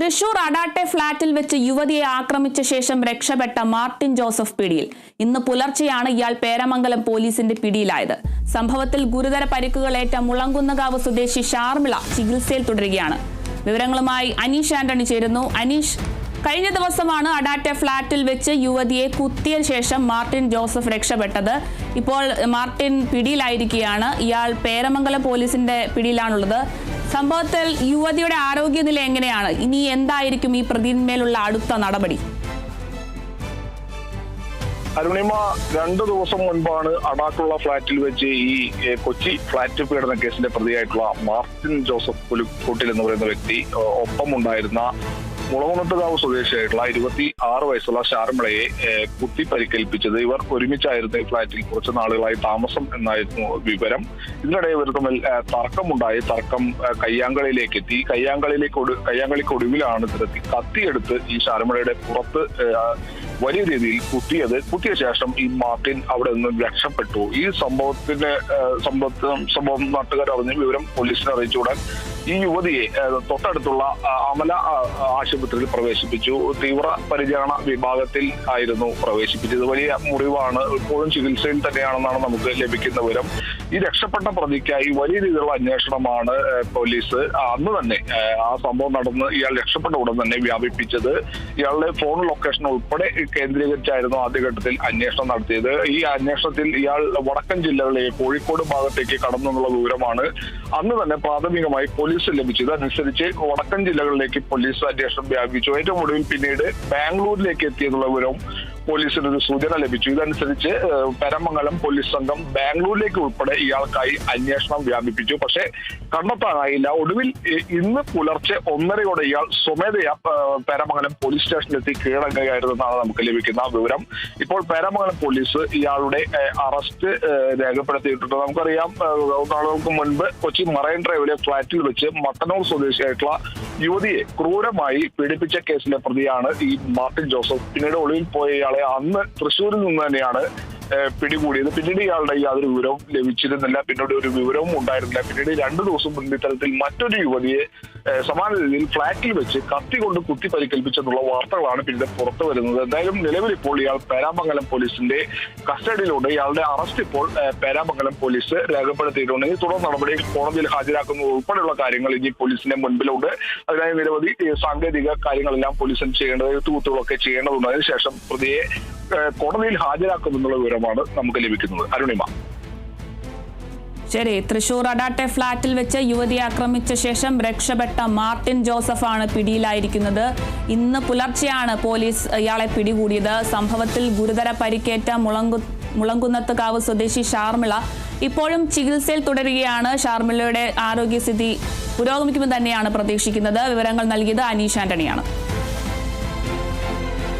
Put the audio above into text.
തൃശൂർ അടാട്ടെ ഫ്ളാറ്റിൽ വെച്ച് യുവതിയെ ആക്രമിച്ച ശേഷം രക്ഷപ്പെട്ട മാർട്ടിൻ ജോസഫ് പിടിയിൽ. ഇന്ന് പുലർച്ചെയാണ് ഇയാൾ പേരമംഗലം പോലീസിന്റെ പിടിയിലായത്. സംഭവത്തിൽ ഗുരുതര പരിക്കുകളേറ്റ മുളങ്കുന്നകാവ് സ്വദേശി ഷാർമിള ചികിത്സയിൽ തുടരുകയാണ്. വിവരങ്ങളുമായി അനീഷ് ആന്റണി ചേരുന്നു. അനീഷ്, കഴിഞ്ഞ ദിവസമാണ് അടാട്ടെ ഫ്ളാറ്റിൽ വെച്ച് യുവതിയെ കുത്തിയ ശേഷം മാർട്ടിൻ ജോസഫ് രക്ഷപ്പെട്ടത്. ഇപ്പോൾ മാർട്ടിൻ പിടിയിലായിരിക്കുകയാണ്. ഇയാൾ പേരമംഗലം പോലീസിന്റെ പിടിയിലാണുള്ളത്. സംഭവത്തിൽ യുവതിയുടെ ആരോഗ്യനില എങ്ങനെയാണ്? ഇനി എന്തായിരിക്കും ഈ പ്രതിന്മേലുള്ള അടുത്ത നടപടി? അരുണിമ, 2 ദിവസം മുൻപാണ് അടാട്ടുള്ള ഫ്ളാറ്റിൽ വെച്ച് ഈ കൊച്ചി ഫ്ളാറ്റ് പീഡന കേസിന്റെ പ്രതിയായിട്ടുള്ള മാർട്ടിൻ ജോസഫ് പുലിക്കോട്ടിൽ എന്ന് പറയുന്ന വ്യക്തി ഒപ്പമുണ്ടായിരുന്ന മുളകുന്നത്തുകാവ് സ്വദേശിയായിട്ടുള്ള 26 വയസ്സുള്ള ഷാർമിളയെ കുത്തി പരിക്കേൽപ്പിച്ചത്. ഇവർ ഒരുമിച്ചായിരുന്നു ഈ ഫ്ളാറ്റിൽ കുറച്ച് നാളുകളായി താമസം എന്നായിരുന്നു വിവരം. ഇതിനിടെ ഇവർ തമ്മിൽ തർക്കമുണ്ടായി. തർക്കം കയ്യാങ്കളിയിലേക്ക് എത്തി. കയ്യാങ്കളിക്കൊടുവിലാണ് കത്തിയെടുത്ത് ഈ ഷാർമിളയുടെ പുറത്ത് വലിയ രീതിയിൽ കുത്തിയ ശേഷം ഈ മാർട്ടിൻ അവിടെ നിന്ന് രക്ഷപ്പെട്ടു. ഈ സംഭവം നാട്ടുകാർ അറിഞ്ഞ് വിവരം പോലീസിനെ അറിയിച്ചുകൂടാൻ ഈ യുവതിയെ തൊട്ടടുത്തുള്ള അമല ആശുപത്രിയിൽ പ്രവേശിപ്പിച്ചു. തീവ്ര പരിചരണ വിഭാഗത്തിൽ ആയിരുന്നു പ്രവേശിപ്പിച്ചത്. വലിയ മുറിവാണ്, ഇപ്പോഴും ചികിത്സയിൽ തന്നെയാണെന്നാണ് നമുക്ക് ലഭിക്കുന്ന വിവരം. ഈ രക്ഷപ്പെട്ട പ്രതിക്കായി വലിയ രീതിയിലുള്ള അന്വേഷണമാണ് പോലീസ് അന്ന് തന്നെ ആ സംഭവം നടന്ന് ഇയാൾ രക്ഷപ്പെട്ട ഉടൻ തന്നെ വ്യാപിപ്പിച്ചത്. ഇയാളുടെ ഫോൺ ലൊക്കേഷൻ ഉൾപ്പെടെ കേന്ദ്രീകരിച്ചായിരുന്നു ആദ്യഘട്ടത്തിൽ അന്വേഷണം നടത്തിയത്. ഈ അന്വേഷണത്തിൽ ഇയാൾ വടക്കൻ ജില്ലകളിലേക്ക് കോഴിക്കോട് ഭാഗത്തേക്ക് കടന്നു എന്നുള്ള വിവരമാണ് അന്ന് തന്നെ പ്രാഥമികമായി പോലീസ് ലഭിച്ചത്. അതനുസരിച്ച് വടക്കൻ ജില്ലകളിലേക്ക് പോലീസ് അന്വേഷണം വ്യാപിച്ചു. ഏറ്റവും ഒടുവിൽ പിന്നീട് ബാംഗ്ലൂരിലേക്ക് എത്തിയെന്നുള്ള വിവരവും പോലീസിന് ഒരു സൂചന ലഭിച്ചു. ഇതനുസരിച്ച് പേരമംഗലം പോലീസ് സംഘം ബാംഗ്ലൂരിലേക്ക് ഉൾപ്പെടെ ഇയാൾക്കായി അന്വേഷണം വ്യാപിപ്പിച്ചു. പക്ഷേ കണ്ടെത്താനായില്ല. ഒടുവിൽ ഇന്ന് പുലർച്ചെ 1:30 ഇയാൾ സ്വമേധയാ പേരമംഗലം പോലീസ് സ്റ്റേഷനിലെത്തി കീഴടങ്ങുകയായിരുന്നെന്നാണ് നമുക്ക് ലഭിക്കുന്ന വിവരം. ഇപ്പോൾ പേരമംഗലം പോലീസ് ഇയാളുടെ അറസ്റ്റ് രേഖപ്പെടുത്തിയിട്ടുണ്ട്. നമുക്കറിയാം, നാളുകൾക്ക് മുൻപ് കൊച്ചി മറൈൻ ഡ്രൈവിലെ ഫ്ളാറ്റിൽ വെച്ച് മട്ടന്നൂർ സ്വദേശിയായിട്ടുള്ള യുവതിയെ ക്രൂരമായി പീഡിപ്പിച്ച കേസിലെ പ്രതിയാണ് ഈ മാർട്ടിൻ ജോസഫ്. പിന്നീട് ഒളിവിൽ പോയ ഇയാളെ അന്ന് തൃശ്ശൂരിൽ നിന്ന് തന്നെയാണ് പിടികൂടിയത്. പിന്നീട് ഇയാളുടെ യാതൊരു വിവരവും ലഭിച്ചിരുന്നില്ല. പിന്നീട് ഒരു വിവരവും ഉണ്ടായിരുന്നില്ല. പിന്നീട് 2 ദിവസം മുൻപ് ഇത്തരത്തിൽ മറ്റൊരു യുവതിയെ സമാന രീതിയിൽ ഫ്ളാറ്റിൽ വെച്ച് കത്തി കൊണ്ട് കുത്തി പരിക്കേൽപ്പിച്ചെന്നുള്ള വാർത്തകളാണ് പിന്നീട് പുറത്തു വരുന്നത്. എന്തായാലും നിലവിൽ ഇപ്പോൾ ഇയാൾ പേരാമംഗലം പോലീസിന്റെ കസ്റ്റഡിയിലുണ്ട്. ഇയാളുടെ അറസ്റ്റ് ഇപ്പോൾ പേരാമംഗലം പോലീസ് രേഖപ്പെടുത്തിയിട്ടുണ്ട്. ഈ തുടർ നടപടിയിൽ കോടതിയിൽ ഹാജരാക്കുന്നത് ഉൾപ്പെടെയുള്ള കാര്യങ്ങൾ ഇനി പോലീസിന്റെ മുൻപിലുണ്ട്. അതിനായി നിരവധി സാങ്കേതിക കാര്യങ്ങളെല്ലാം പോലീസിന് ചെയ്യേണ്ടത്, എഴുത്തുകുത്തുകളൊക്കെ ചെയ്യേണ്ടതുണ്ട്. അതിനുശേഷം പ്രതിയെ കോടതിയിൽ ഹാജരാക്കുമെന്നുള്ള വിവരമാണ് നമുക്ക് ലഭിക്കുന്നത്. അരുണിമ. ശരി, തൃശൂർ അടാട്ടെ ഫ്ളാറ്റിൽ വെച്ച് യുവതിയെ ആക്രമിച്ച ശേഷം രക്ഷപ്പെട്ട മാർട്ടിൻ ജോസഫാണ് പിടിയിലായിരിക്കുന്നത്. ഇന്ന് പുലർച്ചെയാണ് പോലീസ് ഇയാളെ പിടികൂടിയത്. സംഭവത്തിൽ ഗുരുതര പരിക്കേറ്റ മുളങ്കുന്നത്തുകാവ് സ്വദേശി ഷാർമിള ഇപ്പോഴും ചികിത്സയിൽ തുടരുകയാണ്. ഷാർമിളയുടെ ആരോഗ്യസ്ഥിതി പുരോഗമിക്കുമെന്ന് തന്നെയാണ് പ്രതീക്ഷിക്കുന്നത്. വിവരങ്ങൾ നൽകിയത് അനീഷ് ആന്റണിയാണ്.